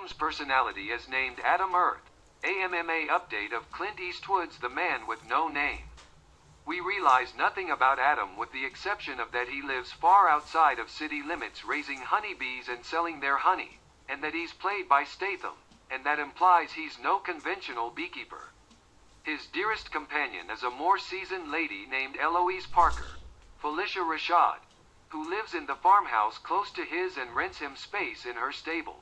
Adam's personality is named Adam Earth, AMMA update of Clint Eastwood's The Man with No Name. We realize nothing about Adam with the exception of that he lives far outside of city limits raising honeybees and selling their honey, and that he's played by Statham, and that implies he's no conventional beekeeper. His dearest companion is a more seasoned lady named Eloise Parker, Felicia Rashad, who lives in the farmhouse close to his and rents him space in her stable.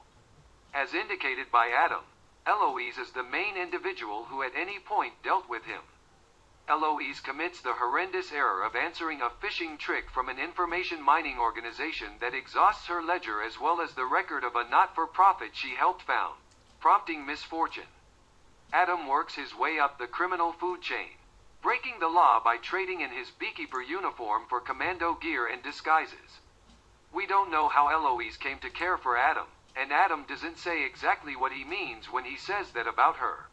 As indicated by Adam, Eloise is the main individual who at any point dealt with him. Eloise commits the horrendous error of answering a phishing trick from an information mining organization that exhausts her ledger as well as the record of a not-for-profit she helped found, prompting misfortune. Adam works his way up the criminal food chain, breaking the law by trading in his beekeeper uniform for commando gear and disguises. We don't know how Eloise came to care for Adam, and Adam doesn't say exactly what he means when he says that about her.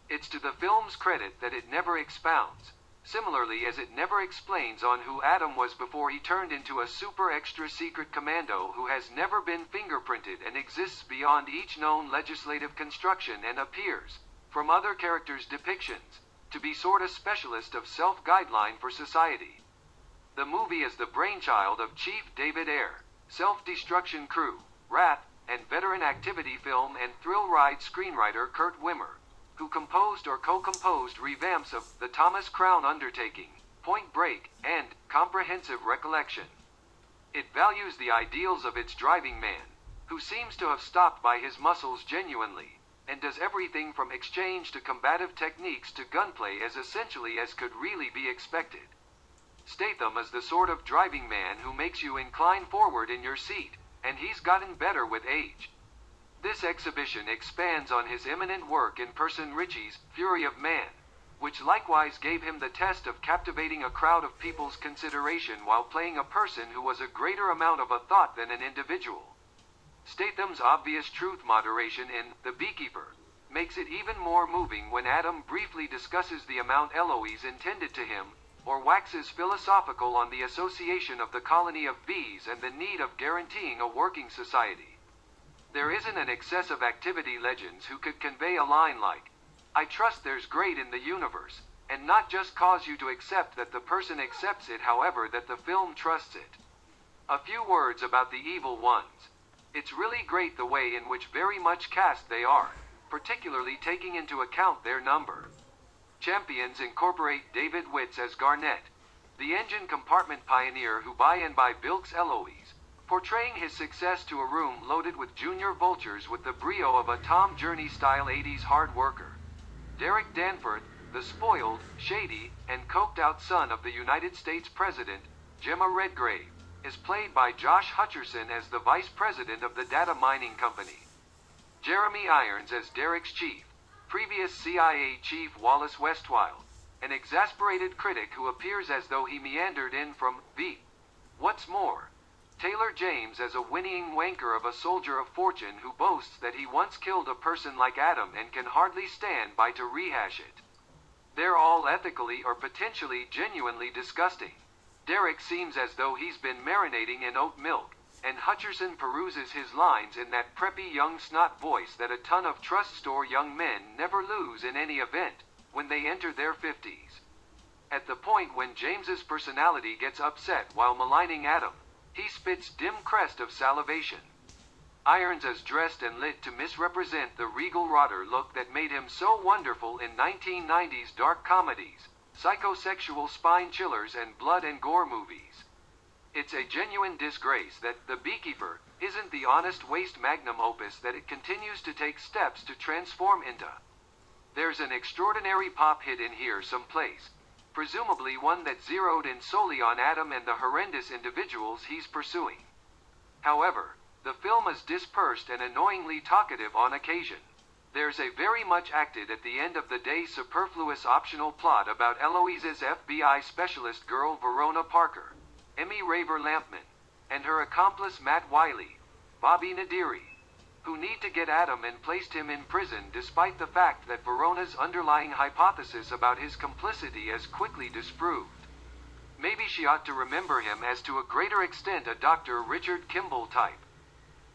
It's to the film's credit that it never expounds, similarly as it never explains on who Adam was before he turned into a super extra secret commando who has never been fingerprinted and exists beyond each known legislative construction and appears, from other characters' depictions, to be sort of specialist of self-guideline for society. The movie is the brainchild of Chief David Ayer, Self-Destruction Crew, Wrath, and veteran activity film and thrill ride screenwriter Kurt Wimmer, who composed or co-composed revamps of The Thomas Crown Undertaking, Point Break, and Comprehensive Recollection. It values the ideals of its driving man, who seems to have stopped by his muscles genuinely, and does everything from exchange to combative techniques to gunplay as essentially as could really be expected. Statham is the sort of driving man who makes you incline forward in your seat, and he's gotten better with age. This exhibition expands on his eminent work in Person Ritchie's Fury of Man, which likewise gave him the test of captivating a crowd of people's consideration while playing a person who was a greater amount of a thought than an individual. Statham's obvious truth moderation in The Beekeeper makes it even more moving when Adam briefly discusses the amount Eloise intended to him, or waxes philosophical on the association of the colony of bees and the need of guaranteeing a working society. There isn't an excess of activity legends who could convey a line like, "I trust there's great in the universe," and not just cause you to accept that the person accepts it, however that the film trusts it. A few words about the evil ones. It's really great the way in which very much cast they are, particularly taking into account their number. Champions incorporate David Witz as Garnett, the engine compartment pioneer who by and by bilks Eloise, portraying his success to a room loaded with junior vultures with the brio of a Tom Journey-style 80s hard worker. Derek Danforth, the spoiled, shady, and coked-out son of the United States President, Gemma Redgrave, is played by Josh Hutcherson as the vice president of the data mining company. Jeremy Irons as Derek's chief, previous CIA chief Wallace Westwild, an exasperated critic who appears as though he meandered in from Veep. What's more, Taylor James as a whinnying wanker of a soldier of fortune who boasts that he once killed a person like Adam and can hardly stand by to rehash it. They're all ethically or potentially genuinely disgusting. Derek seems as though he's been marinating in oat milk, and Hutcherson peruses his lines in that preppy young snot voice that a ton of trust store young men never lose in any event, when they enter their 50s. At the point when James's personality gets upset while maligning Adam, he spits dim crest of salivation. Irons is dressed and lit to misrepresent the regal rotter look that made him so wonderful in 1990s dark comedies, psychosexual spine chillers and blood and gore movies. It's a genuine disgrace that The Beekeeper isn't the honest waste magnum opus that it continues to take steps to transform into. There's an extraordinary pop hit in here someplace, presumably one that zeroed in solely on Adam and the horrendous individuals he's pursuing. However, the film is dispersed and annoyingly talkative on occasion. There's a very much acted at the end of the day superfluous optional plot about Eloise's FBI specialist girl Verona Parker, Emmy Raver Lampman, and her accomplice Matt Wiley, Bobby Nadiri, who need to get Adam and placed him in prison despite the fact that Verona's underlying hypothesis about his complicity is quickly disproved. Maybe she ought to remember him as to a greater extent a Dr. Richard Kimball type.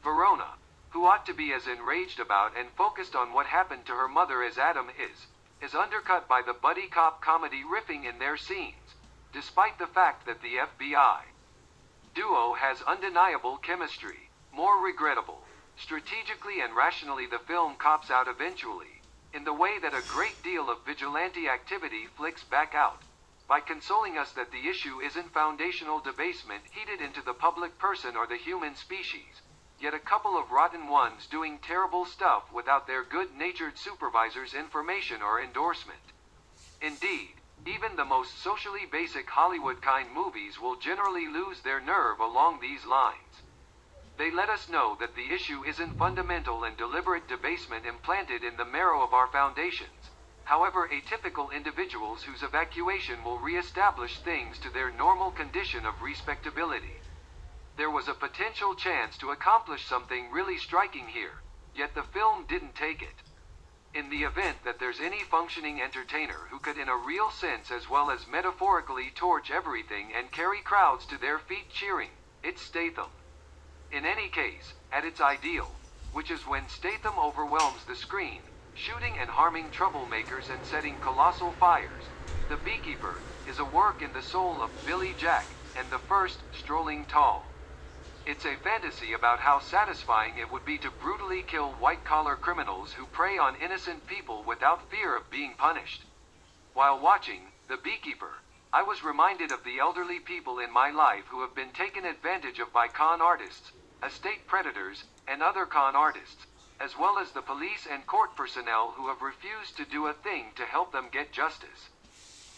Verona, who ought to be as enraged about and focused on what happened to her mother as Adam is undercut by the buddy cop comedy riffing in their scenes, despite the fact that the FBI duo has undeniable chemistry. More regrettable, strategically and rationally the film cops out eventually, in the way that a great deal of vigilante activity flicks back out, by consoling us that the issue isn't foundational debasement heated into the public person or the human species, yet a couple of rotten ones doing terrible stuff without their good-natured supervisor's information or endorsement. Indeed, even the most socially basic Hollywood-kind movies will generally lose their nerve along these lines. They let us know that the issue isn't fundamental and deliberate debasement implanted in the marrow of our foundations, however atypical individuals whose evacuation will re-establish things to their normal condition of respectability. There was a potential chance to accomplish something really striking here, yet the film didn't take it. In the event that there's any functioning entertainer who could in a real sense as well as metaphorically torch everything and carry crowds to their feet cheering, it's Statham. In any case, at its ideal, which is when Statham overwhelms the screen, shooting and harming troublemakers and setting colossal fires, The Beekeeper is a work in the soul of Billy Jack and the first Strolling Tall. It's a fantasy about how satisfying it would be to brutally kill white-collar criminals who prey on innocent people without fear of being punished. While watching The Beekeeper, I was reminded of the elderly people in my life who have been taken advantage of by con artists, estate predators, and other con artists, as well as the police and court personnel who have refused to do a thing to help them get justice.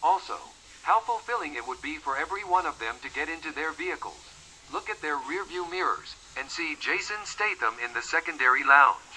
Also, how fulfilling it would be for every one of them to get into their vehicles, look at their rearview mirrors, and see Jason Statham in the secondary lounge.